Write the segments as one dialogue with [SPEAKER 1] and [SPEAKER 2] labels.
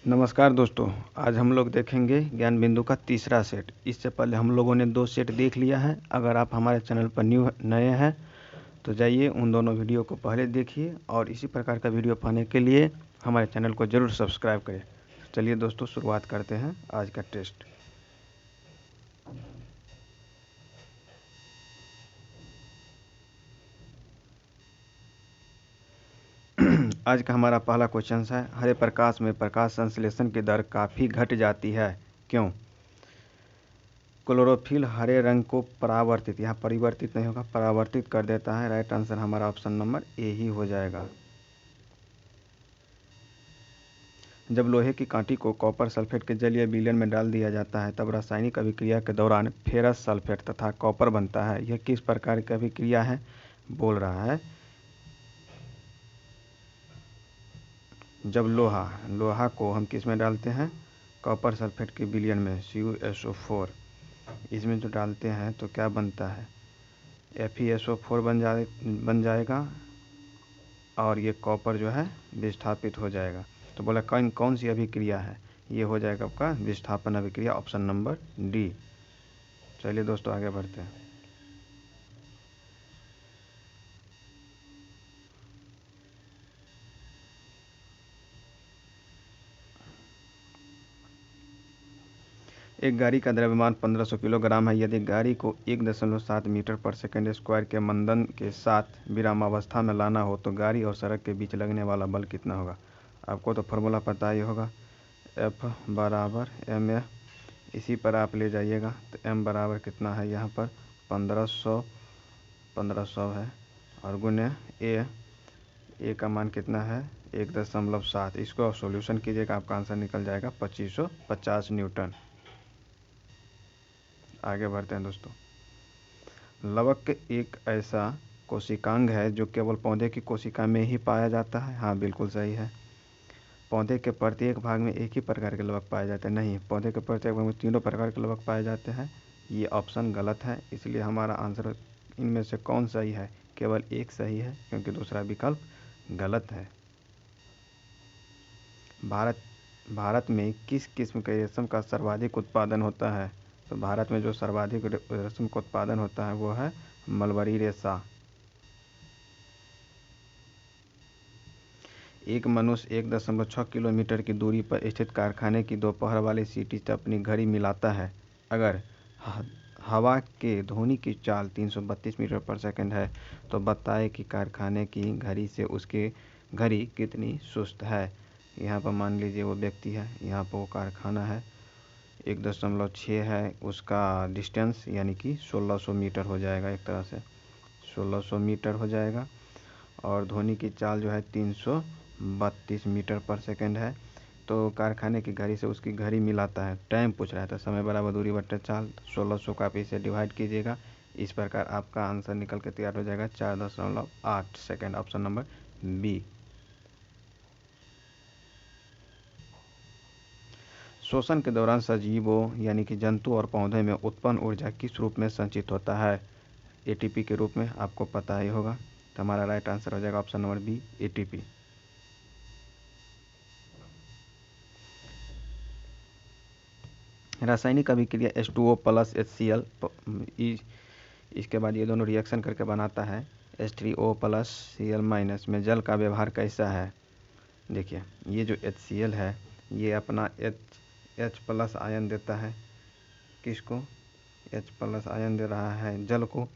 [SPEAKER 1] नमस्कार दोस्तों, आज हम लोग देखेंगे ज्ञान बिंदु का तीसरा सेट। इससे पहले हम लोगों ने 2 सेट देख लिया है। अगर आप हमारे चैनल पर नए हैं तो जाइए उन दोनों वीडियो को पहले देखिए और इसी प्रकार का वीडियो पाने के लिए हमारे चैनल को ज़रूर सब्सक्राइब करें। चलिए दोस्तों, शुरुआत करते हैं आज का टेस्ट। आज का हमारा पहला क्वेश्चन है, हरे प्रकाश में प्रकाश संश्लेषण की दर काफ़ी घट जाती है, क्यों? क्लोरोफिल हरे रंग को परावर्तित, यहाँ परिवर्तित नहीं होगा, परावर्तित कर देता है। राइट आंसर हमारा ऑप्शन नंबर ए ही हो जाएगा। जब लोहे की कांटी को कॉपर सल्फेट के जलीय विलयन में डाल दिया जाता है तब रासायनिक अभिक्रिया के दौरान फेरस सल्फेट तथा कॉपर बनता है। यह किस प्रकार की अभिक्रिया है बोल रहा है? जब लोहा को हम किस में डालते हैं? कॉपर सल्फेट के विलयन में, CuSO4 इसमें जो डालते हैं तो क्या बनता है? FeSO4 बन जाएगा और ये कॉपर जो है विस्थापित हो जाएगा। तो बोला कौन सी अभिक्रिया है? ये हो जाएगा आपका विस्थापन अभिक्रिया, ऑप्शन नंबर डी। चलिए दोस्तों आगे बढ़ते हैं। एक गाड़ी का द्रव्यमान 1500 किलोग्राम है। यदि गाड़ी को 1.7 मीटर पर सेकंड स्क्वायर के मंदन के साथ विरामावस्था में लाना हो तो गाड़ी और सड़क के बीच लगने वाला बल कितना होगा? आपको तो फार्मूला पता ही होगा, F बराबर ma। इसी पर आप ले जाइएगा तो m बराबर कितना है यहाँ पर 1500 है और गुने a का मान कितना है 1.7। इसको आप सॉल्यूशन कीजिएगा, आपका आंसर निकल जाएगा 2550 न्यूटन। आगे बढ़ते हैं दोस्तों। लवक एक ऐसा कोशिकांग है जो केवल पौधे की कोशिका में ही पाया जाता है। हाँ बिल्कुल सही है। पौधे के प्रत्येक भाग में एक ही प्रकार के लवक पाए जाते हैं। नहीं, पौधे के प्रत्येक भाग में 3 प्रकार के लवक पाए जाते हैं। ये ऑप्शन गलत है, इसलिए हमारा आंसर इनमें से कौन सही है? केवल एक सही है क्योंकि दूसरा विकल्प गलत है। भारत में किस किस्म के रेशम का सर्वाधिक उत्पादन होता है? तो भारत में जो सर्वाधिक रेशम का उत्पादन होता है वो है मलबरी रेशा। एक मनुष्य 1.6 किलोमीटर की दूरी पर स्थित कारखाने की दोपहर वाली सीटी से अपनी घड़ी मिलाता है। अगर हवा के ध्वनि की चाल 332 मीटर पर सेकंड है तो बताए कि कारखाने की घड़ी से उसकी घड़ी कितनी सुस्त है। यहाँ पर मान लीजिए वो व्यक्ति है, यहाँ पर वो कारखाना है, 1.6 है उसका डिस्टेंस, यानी कि 1600 मीटर हो जाएगा। एक तरह से 1600 मीटर हो जाएगा और ध्वनि की चाल जो है 332 मीटर पर सेकंड है। तो कारखाने की घड़ी से उसकी घड़ी मिलाता है, टाइम पूछ रहा है तो समय बराबर दूरी बट्टे चाल, 1600 का आप इसे डिवाइड कीजिएगा। इस प्रकार आपका आंसर निकल के तैयार हो जाएगा 4.8 सेकंड, ऑप्शन नंबर बी। श्वसन के दौरान सजीवों यानी कि जंतु और पौधे में उत्पन्न ऊर्जा किस रूप में संचित होता है? ATP के रूप में, आपको पता ही होगा। तो हमारा राइट आंसर हो जाएगा ऑप्शन नंबर बी, ATP। रासायनिक अभिक्रिया H2O प्लस HCl, इसके बाद ये दोनों रिएक्शन करके बनाता है H3O प्लस Cl माइनस में जल का व्यवहार कैसा है? देखिए ये जो HCl है ये अपना H प्लस आयन देता है। किसको? H प्लस आयन दे रहा है जल को।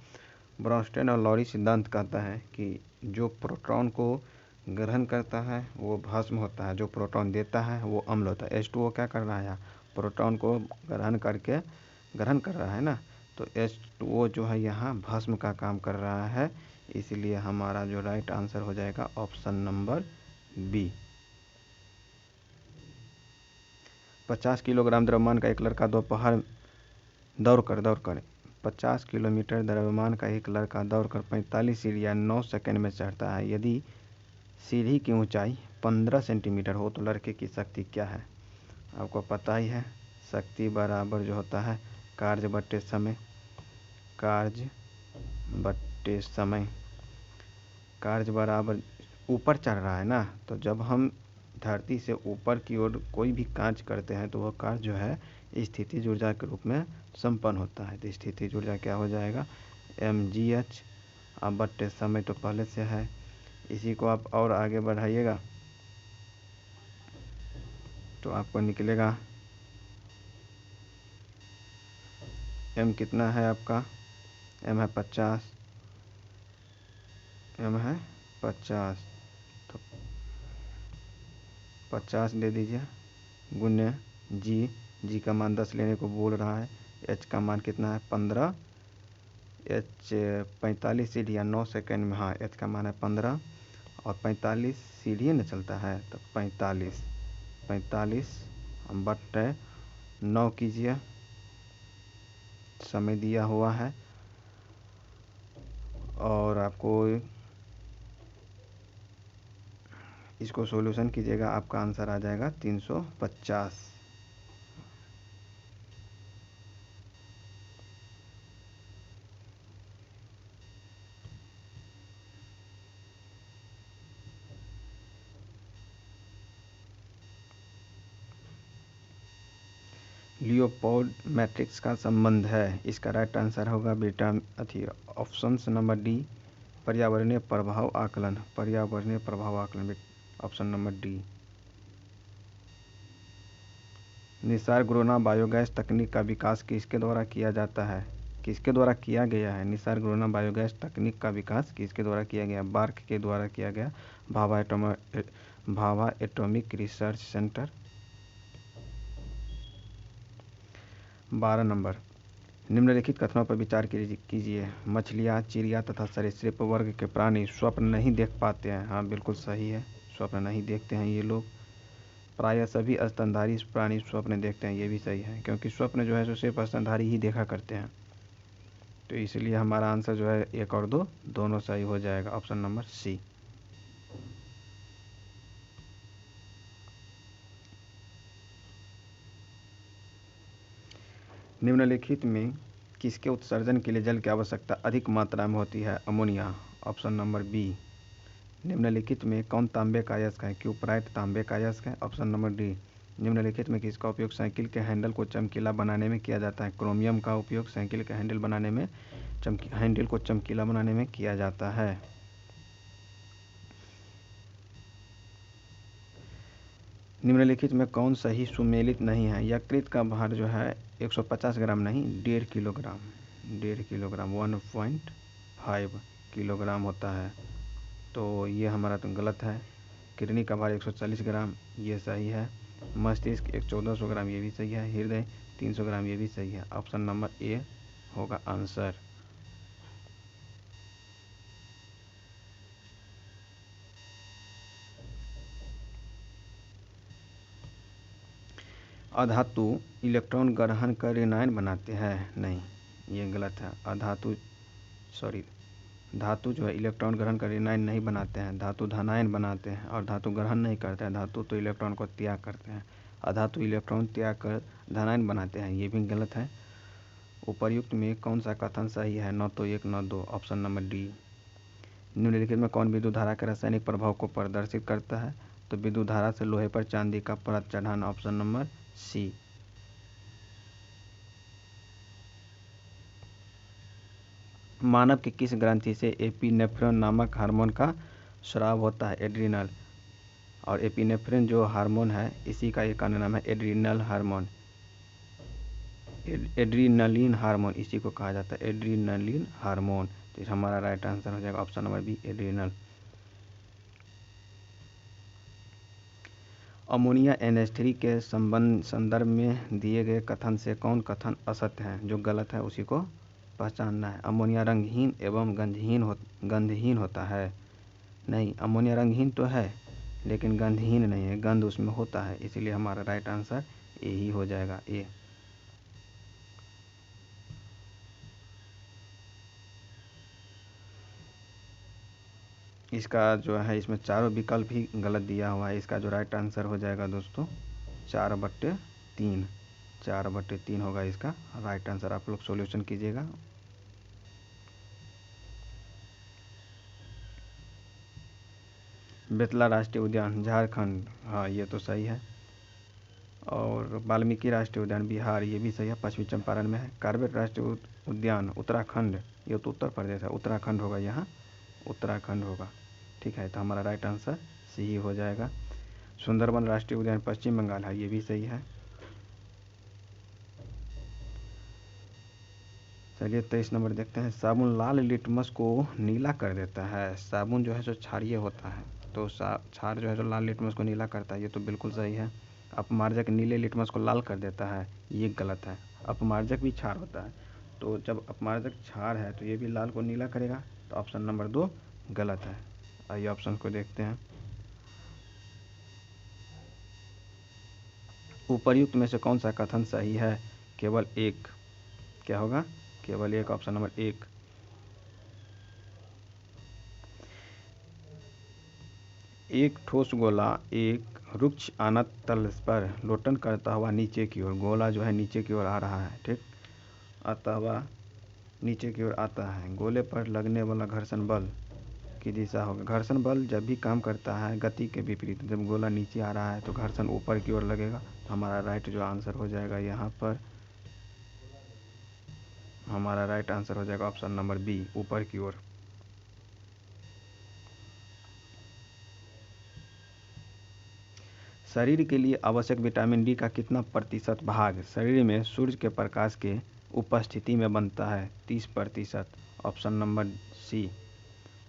[SPEAKER 1] ब्रोंस्टेन और लॉरी सिद्धांत कहता है कि जो प्रोटॉन को ग्रहण करता है वो भस्म होता है, जो प्रोटॉन देता है वो अम्ल होता है। H2O क्या कर रहा है? प्रोटॉन को ग्रहण कर रहा है ना, तो H2O जो है यहाँ भस्म का काम कर रहा है। इसलिए हमारा जो राइट आंसर हो जाएगा ऑप्शन नंबर बी। 50 किलोग्राम द्रव्यमान का एक लड़का दोपहर दौड़कर 50 किलोमीटर द्रव्यमान का एक लड़का दौड़कर 45 सीढ़ियाँ 9 सेकंड में चढ़ता है। यदि सीढ़ी की ऊंचाई 15 सेंटीमीटर हो तो लड़के की शक्ति क्या है? आपको पता ही है, शक्ति बराबर जो होता है कार्य बट्टे समय। कार्य बराबर ऊपर चढ़ रहा है ना, तो जब हम धरती से ऊपर की ओर कोई भी कार्य करते हैं तो वह कार्य जो है स्थितिज ऊर्जा के रूप में संपन्न होता है। तो स्थितिज ऊर्जा क्या हो जाएगा, mgh। अब बट्टे समय तो पहले से है, इसी को आप और आगे बढ़ाइएगा तो आपको निकलेगा m कितना है आपका, m है 50, m है 50, तो 50 दे दीजिए गुने g का मान 10 लेने को बोल रहा है। h का मान कितना है 15, h 45 सीढ़ियाँ 9 सेकंड में, हाँ h का मान है 15 और 45 सीढ़ियाँ न चलता है तो 45 हम बट्टे 9 कीजिए, समय दिया हुआ है और आपको इसको सॉल्यूशन कीजिएगा, आपका आंसर आ जाएगा 350। लियोपोल्ड मैट्रिक्स का संबंध है, इसका राइट आंसर होगा बेटा ऑप्शन नंबर डी, पर्यावरणीय प्रभाव आकलन, पर्यावरणीय प्रभाव आकलन, ऑप्शन नंबर डी। निसार गुरुना बायोगैस तकनीक का विकास किसके द्वारा किया जाता है, किसके द्वारा किया गया है। निसार गुरुना बायोगैस तकनीक का विकास किसके द्वारा किया गया, बार्क के द्वारा किया गया, Bhabha atomic research centre. 12 number, निम्नलिखित कथनों पर विचार कीजिए। मछलियाँ, चिड़िया तथा सरीसृप वर्ग के प्राणी स्वप्न नहीं देख पाते हैं। हाँ बिल्कुल सही है, स्वप्न नहीं देखते हैं ये लोग। प्रायः सभी स्तनधारी प्राणी स्वप्न देखते हैं, ये भी सही है, क्योंकि स्वप्न जो है सो सिर्फ स्तनधारी ही देखा करते हैं। तो इसलिए हमारा आंसर जो है 1 और 2 दोनों सही हो जाएगा, ऑप्शन नंबर सी। निम्नलिखित में किसके उत्सर्जन के लिए जल की आवश्यकता अधिक मात्रा में होती है, अमोनिया, ऑप्शन नंबर बी। निम्नलिखित में कौन तांबे का अयस्क है, क्यूपराइट तांबे का अयस्क है, ऑप्शन नंबर डी। निम्नलिखित में किसका उपयोग साइकिल के हैंडल को चमकीला बनाने में किया जाता है, क्रोमियम का उपयोग साइकिल के हैंडल बनाने में हैंडल को चमकीला बनाने में किया जाता है। निम्नलिखित में कौन सही सुमेलित नहीं है, यकृत का भार जो है 150 ग्राम नहीं 1.5 किलोग्राम, 1.5 किलोग्राम 1.5 किलोग्राम होता है, तो ये हमारा तो गलत है। किडनी का भार 140 ग्राम, ये सही है। मस्तिष्क 1400 ग्राम, ये भी सही है। हृदय 300 ग्राम, ये भी सही है। ऑप्शन नंबर ए होगा आंसर। अधातु इलेक्ट्रॉन ग्रहण कर ऋणायन बनाते हैं, नहीं ये गलत है। धातु जो है इलेक्ट्रॉन ग्रहण कर ऋणायन नहीं बनाते हैं, धातु धनायन बनाते हैं, और धातु ग्रहण नहीं करते हैं, धातु तो इलेक्ट्रॉन को त्याग करते हैं। अधातु इलेक्ट्रॉन त्याग कर धनायन बनाते हैं, ये भी गलत है। उपर्युक्त में कौन सा कथन सही है, न तो 1 न 2, ऑप्शन नंबर डी। निम्नलिखित में कौन विद्युत धारा के रासायनिक प्रभाव को प्रदर्शित करता है, तो विद्युत धारा से लोहे पर चांदी का परत चढ़ाना, ऑप्शन नंबर सी। मानव की किस ग्रंथि से एपिनेफ्रॉन नामक हार्मोन का स्राव होता है, एड्रिनल, और एपिनेफ्रिन जो हार्मोन है इसी का एक अन्य नाम है एड्रिनल हार्मोन, एड्रीनलिन हार्मोन इसी को कहा जाता है, एड्रीनलिन हार्मोन। तो हमारा राइट आंसर हो जाएगा option number B, adrenal. Ammonia NH3 के संदर्भ में दिए गए कथन से कौन कथन असत्य है, जो गलत है उसी को पहचानना है। अमोनिया रंगहीन एवं गंधहीन होता है, नहीं अमोनिया रंगहीन तो है लेकिन गंधहीन नहीं है, गंध उसमें होता है, इसीलिए हमारा राइट आंसर ए ही हो जाएगा, ए। इसका जो है इसमें चारों विकल्प ही गलत दिया हुआ है, इसका जो राइट आंसर हो जाएगा दोस्तों 4/3, 4/3 होगा इसका राइट आंसर। आप लोग सॉल्यूशन कीजिएगा। बेतला राष्ट्रीय उद्यान झारखंड, हाँ ये तो सही है। और वाल्मीकि राष्ट्रीय उद्यान बिहार, ये भी सही है, पश्चिमी चंपारण में है। कार्बेट राष्ट्रीय उद्यान उत्तराखंड, ये तो उत्तर प्रदेश है, उत्तराखंड होगा, यहाँ उत्तराखंड होगा। ठीक है, तो हमारा राइट आंसर सी ही हो जाएगा। सुंदरबन राष्ट्रीय उद्यान पश्चिम बंगाल है, ये भी सही है। चलिए 23 नंबर देखते हैं। साबुन लाल लिटमस को नीला कर देता है। साबुन जो है जो क्षारीय होता है, तो क्षार जो है जो लाल लिटमस को नीला करता है, ये तो बिल्कुल सही है। अपमार्जक नीले लिटमस को लाल कर देता है, ये गलत है। अपमार्जक भी क्षार होता है, तो जब अपमार्जक क्षार है तो ये भी लाल को नीला करेगा, तो ऑप्शन नंबर 2 गलत है। आइए ऑप्शन को देखते हैं। उपर्युक्त में से कौन सा कथन सही है? केवल एक, क्या होगा? केवल एक, ऑप्शन नंबर 1। एक ठोस गोला एक रुक्ष आनत तल पर लोटन करता हुआ नीचे की ओर, गोला जो है नीचे की ओर आ रहा है, ठीक, आता हुआ नीचे की ओर आता है। गोले पर लगने वाला घर्षण बल की दिशा होगा। घर्षण बल जब भी काम करता है गति के विपरीत, जब गोला नीचे आ रहा है तो घर्षण ऊपर की ओर लगेगा। तो हमारा राइट जो आंसर हो जाएगा यहाँ पर, हमारा राइट आंसर हो जाएगा ऑप्शन नंबर बी, ऊपर की ओर। शरीर के लिए आवश्यक विटामिन डी का कितना प्रतिशत भाग शरीर में सूर्य के प्रकाश के उपस्थिति में बनता है? 30%, ऑप्शन नंबर सी।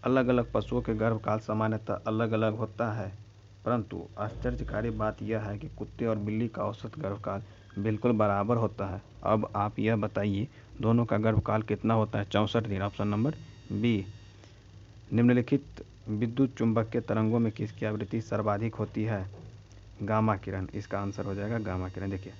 [SPEAKER 1] अलग अलग पशुओं के गर्भकाल सामान्यतः अलग अलग होता है, परंतु आश्चर्यकारी बात यह है कि कुत्ते और बिल्ली का औसत गर्भकाल बिल्कुल बराबर होता है। अब आप यह बताइए दोनों का गर्भकाल कितना होता है? 64 दिन, ऑप्शन नंबर बी। निम्नलिखित विद्युत चुंबकीय तरंगों में किसकी आवृत्ति सर्वाधिक होती है? गामा किरण, इसका आंसर हो जाएगा गामा किरण। देखिए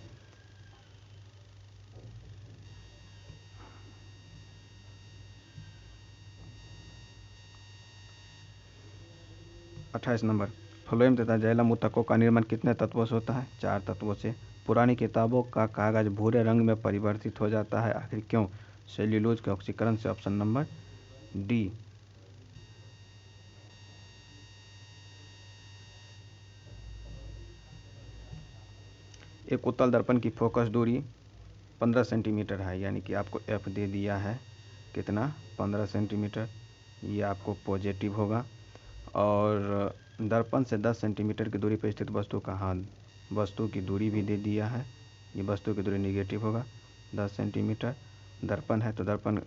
[SPEAKER 1] 28 नंबर, फ्लोएम तथा जाइलम ऊतकों का निर्माण कितने तत्वों से होता है? 4 तत्वों से। पुरानी किताबों का कागज भूरे रंग में परिवर्तित हो जाता है, आखिर क्यों? सेल्यूलोज के ऑक्सीकरण से, ऑप्शन नंबर डी। एक उत्तल दर्पण की फोकस दूरी 15 सेंटीमीटर है, यानी कि आपको एफ दे दिया है, कितना? 15 सेंटीमीटर, ये आपको पॉजिटिव होगा। और दर्पण से 10 सेंटीमीटर की दूरी पर स्थित वस्तु का, हाँ वस्तु की दूरी भी दे दिया है, ये वस्तु की दूरी निगेटिव होगा। 10 सेंटीमीटर दर्पण है, तो दर्पण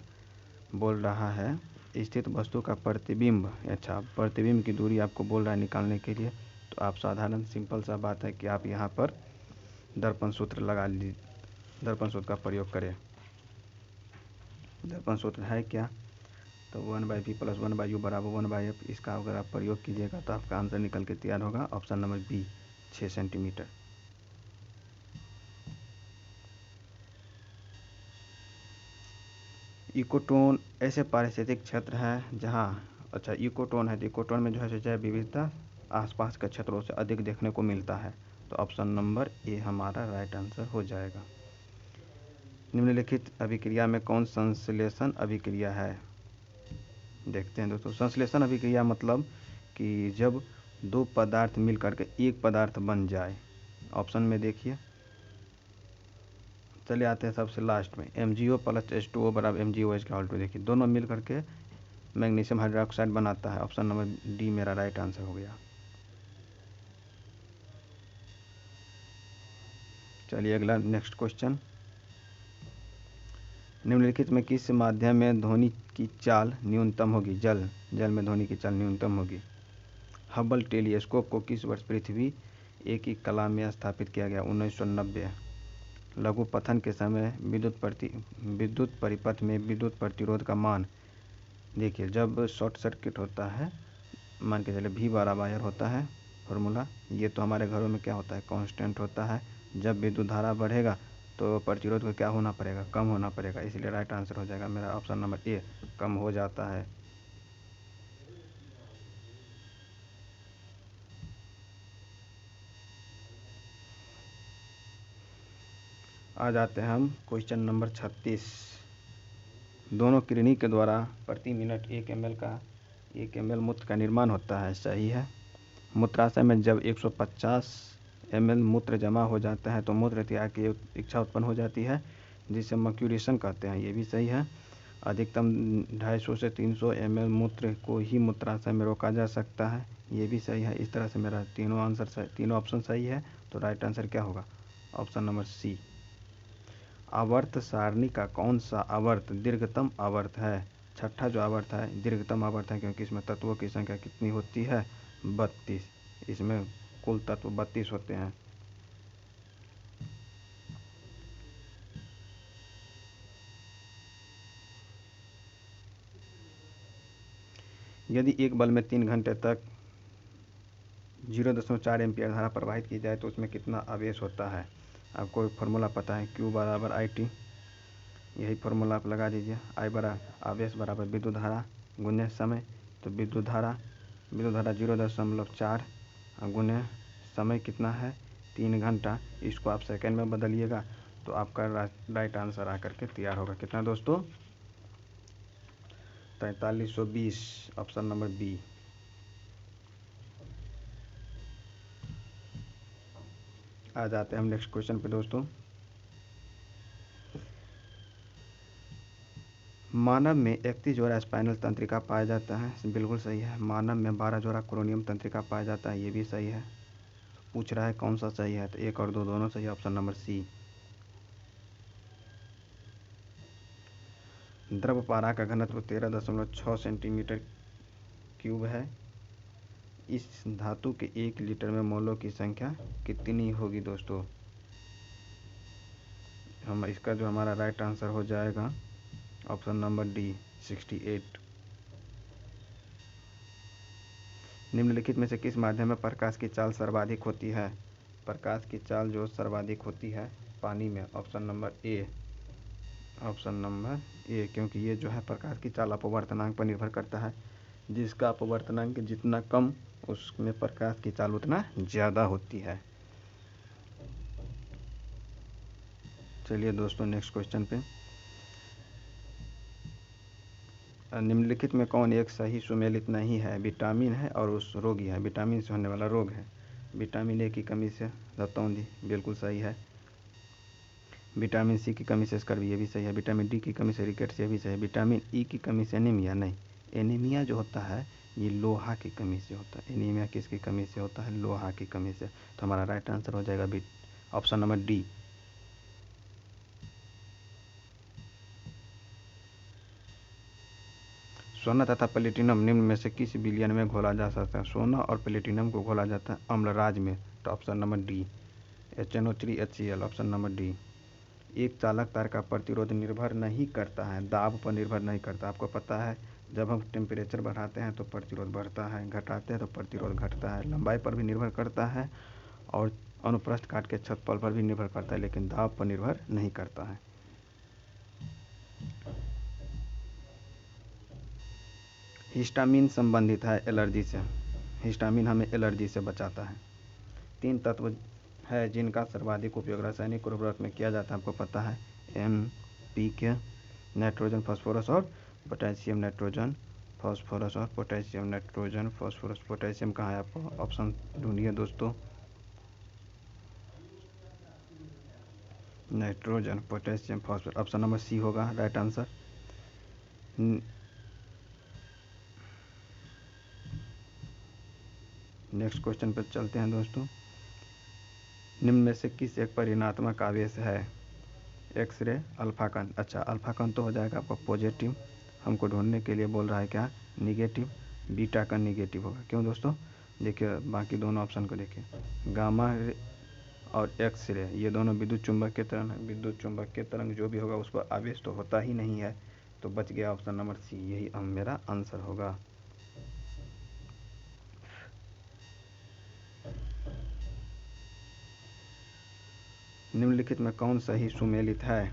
[SPEAKER 1] बोल रहा है स्थित वस्तु का प्रतिबिंब, अच्छा प्रतिबिंब की दूरी आपको बोल रहा है निकालने के लिए। तो आप साधारण सिंपल सा बात है कि आप यहाँ पर दर्पण सूत्र लगा लीजिए, दर्पण सूत्र का प्रयोग करें। दर्पण सूत्र है क्या? तो 1/v + 1/u = 1/f। इसका अगर आप प्रयोग कीजिएगा तो आपका आंसर निकल के तैयार होगा, option number B, 6 centimetre. Ecotone ऐसे पारिस्थितिक क्षेत्र है जहाँ, अच्छा इकोटोन है तो इकोटोन में जो है जैव विविधता आसपास के क्षेत्रों से अधिक देखने को मिलता है, तो ऑप्शन नंबर ए हमारा राइट आंसर हो जाएगा। निम्नलिखित अभिक्रिया में कौन संश्लेषण अभिक्रिया है? देखते हैं दोस्तों। संश्लेषण अभिक्रिया मतलब कि जब दो पदार्थ मिल करके एक पदार्थ बन जाए। ऑप्शन में देखिए, चले आते हैं सबसे लास्ट में, MgO + H2O = MgOH²। देखिए दोनों मिल करके मैग्नीशियम हाइड्रोक्साइड बनाता है, ऑप्शन नंबर डी मेरा राइट आंसर हो गया। चलिए अगला नेक्स्ट क्वेश्चन। निम्नलिखित में किस माध्यम में ध्वनि की चाल न्यूनतम होगी? जल में ध्वनि की चाल न्यूनतम होगी। हबल टेलीस्कोप को किस वर्ष पृथ्वी ए की कला में स्थापित किया गया? 1990। लघु पथन के समय विद्युत परिपथ में विद्युत प्रतिरोध का मान, देखिए जब शॉर्ट सर्किट होता है, मान के चले V12 वायर होता है फॉर्मूला, ये तो हमारे घरों में क्या होता है? कांस्टेंट होता है। जब विद्युत धारा बढ़ेगा तो प्रतिरोध को क्या होना पड़ेगा? कम होना पड़ेगा, इसलिए राइट आंसर हो जाएगा मेरा ऑप्शन नंबर ए, कम हो जाता है। आ जाते हैं हम क्वेश्चन नंबर 36। दोनों किरणी के द्वारा प्रति मिनट 1 ml मूत्र का निर्माण होता है, सही है। मूत्राशय में जब 150 ml मूत्र जमा हो जाता है तो मूत्र त्याग की इच्छा उत्पन्न हो जाती है, जिसे मक्यूरेशन कहते हैं। ये भी सही है। अधिकतम 250 से 300 ml मूत्र को ही मूत्राशय में रोका जा सकता है। ये भी सही है। इस तरह से मेरा तीनों ऑप्शन सही है। तो राइट आंसर क्या होगा? Option number C. आवर्त सारणी का कौन सा आवर्त दीर्घतम आवर्त है? छठा जो आवर्त है दीर्घतम आवर्त है, क्योंकि इसमें तत्वों की संख्या कितनी होती है? 32। इसमें कुल तत्व 32 होते हैं। यदि एक बल्ब में 3 घंटे तक 0.4 एम्पियर धारा प्रवाहित की जाए तो उसमें कितना आवेश होता है? आपको फार्मूला पता है, Q बराबर IT। यही फार्मूला आप लगा दीजिए। I बराबर आवेश बराबर विद्युत धारा गुने समय। तो विद्युत धारा 0.4 गुने समय कितना है? 3 घंटा। इसको आप सेकंड में बदलिएगा तो आपका राइट आंसर आकर के तैयार होगा। कितना दोस्तों? 4320। Option number B. आ जाते हैं हम नेक्स्ट क्वेश्चन पे दोस्तों। मानव में 31 जोड़ा स्पाइनल तंत्रिका पाया जाता है। बिल्कुल सही है। मानव में 12 जोड़ा क्रोनियम तंत्रिका पाया जाता है। ये भी सही है। पूछ रहा है कौन सा सही है, तो 1 और 2 दोनों सही है। Option number C. द्रव पारा का घनत्व 13.6 सेंटीमीटर क्यूब है। इस धातु के 1 लीटर में मोलों की संख्या कितनी होगी दोस्तों? हम इसका जो हमारा राइट आंसर हो जाएगा ऑप्शन नंबर डी, 68। निम्नलिखित में से किस माध्यम में प्रकाश की चाल सर्वाधिक होती है? प्रकाश की चाल जो सर्वाधिक होती है पानी में। Option number A. Option number A, क्योंकि ये जो है प्रकाश की चाल अपवर्तनांक पर निर्भर करता है। जिसका अपवर्तनांक जितना कम उसमें प्रकाश की चाल उतना ज़्यादा होती है। चलिए दोस्तों नेक्स्ट क्वेश्चन पे। निम्नलिखित में कौन एक सही सुमेलित नहीं है? विटामिन है और उस रोगी है। विटामिन से होने वाला रोग है। विटामिन ए की कमी से रतौंधी, बिल्कुल सही है। विटामिन सी की कमी से स्कर्वी, ये भी सही है। विटामिन डी की कमी से रिकेट्स, ये भी सही है। विटामिन ई की कमी से एनीमिया, नहीं। एनीमिया जो होता है ये लोहा की कमी से होता है। एनीमिया किसकी कमी से होता है? लोहा की कमी से। तो हमारा राइट आंसर हो जाएगा ऑप्शन नंबर डी। सोना तथा प्लेटिनम निम्न में से किस विलयन में घोला जा सकता है? सोना और प्लेटिनम को घोला जाता है अम्लराज में। तो option number D, HNO3 HCl। Option number D. एक चालक तार का प्रतिरोध निर्भर नहीं करता है, दाब पर निर्भर नहीं करता। आपको पता है जब हम टेम्परेचर बढ़ाते हैं तो प्रतिरोध बढ़ता है, घटाते हैं तो प्रतिरोध घटता है। लंबाई पर भी निर्भर करता है और अनुप्रस्थ काट के क्षेत्रफल पर भी निर्भर करता है, लेकिन दाब पर निर्भर नहीं करता है। हिस्टामिन संबंधित है एलर्जी से। हिस्टामिन हमें एलर्जी से बचाता है। 3 तत्व है जिनका सर्वाधिक उपयोग रासायनिक उर्वरक में किया जाता है। आपको पता है NPK, नाइट्रोजन फास्फोरस और पोटेशियम। नाइट्रोजन फास्फोरस और पोटेशियम। नाइट्रोजन फास्फोरस पोटेशियम कहाँ है? आपको ऑप्शन ढूंढिए दोस्तों। Nitrogen potassium phosphorus, option number C होगा राइट आंसर। नेक्स्ट क्वेश्चन पर चलते हैं दोस्तों। निम्न में से किस एक पर ऋणात्मक आवेश है? एक्सरे, अल्फा कण। अच्छा, अल्फा कण तो हो जाएगा आपका पॉजिटिव। हमको ढूंढने के लिए बोल रहा है क्या? निगेटिव। बीटा कण निगेटिव होगा। क्यों दोस्तों? देखिए बाकी दोनों ऑप्शन को देखिए। गामा और एक्सरे ये दोनों विद्युत चुंबकीय तरंग है। विद्युत चुंबकीय तरंग जो भी होगा उस पर आवेश तो होता ही नहीं है। तो बच गया ऑप्शन नंबर सी, यही मेरा आंसर होगा। निम्नलिखित में कौन सही सुमेलित है?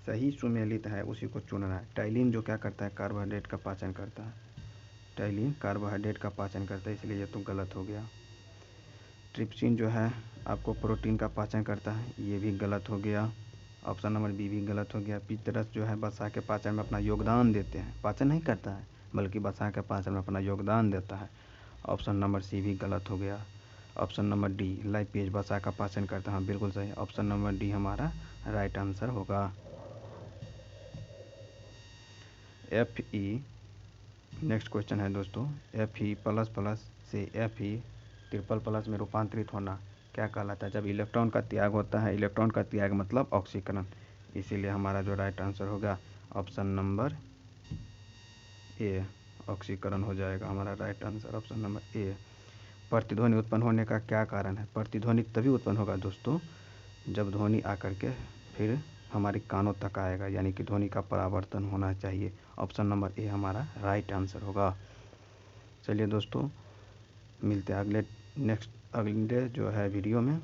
[SPEAKER 1] सही सुमेलित है उसी को चुनना है। टाइलिन जो क्या करता है? कार्बोहाइड्रेट का पाचन करता है। टाइलिन कार्बोहाइड्रेट का पाचन करता है, इसलिए ये तो गलत हो गया। ट्रिप्सिन जो है आपको प्रोटीन का पाचन करता है, ये भी गलत हो गया। ऑप्शन नंबर बी भी गलत हो गया। पित्तरस जो है वसा के पाचन में अपना योगदान देते हैं, पाचन नहीं करता है बल्कि वसा के पाचन में अपना योगदान देता है। ऑप्शन नंबर सी भी गलत हो गया। Option number D live page बसा का पाचन करता है, हाँ बिल्कुल सही। ऑप्शन नंबर डी हमारा राइट आंसर होगा। एफ ई नेक्स्ट क्वेश्चन है दोस्तों, एफ ई प्लस प्लस से एफ ई ट्रिपल प्लस में रूपांतरित होना क्या कहलाता है? जब इलेक्ट्रॉन का त्याग होता है, इलेक्ट्रॉन का त्याग मतलब ऑक्सीकरण, इसीलिए हमारा जो राइट आंसर होगा ऑप्शन नंबर ए, ऑक्सीकरण हो जाएगा हमारा right answer, option number A. प्रतिध्वनि उत्पन्न होने का क्या कारण है? प्रतिध्वनि तभी उत्पन्न होगा दोस्तों जब ध्वनि आकर के फिर हमारे कानों तक आएगा, यानी कि ध्वनि का परावर्तन होना चाहिए। ऑप्शन नंबर ए हमारा राइट आंसर होगा। चलिए दोस्तों, मिलते हैं अगले जो है वीडियो में।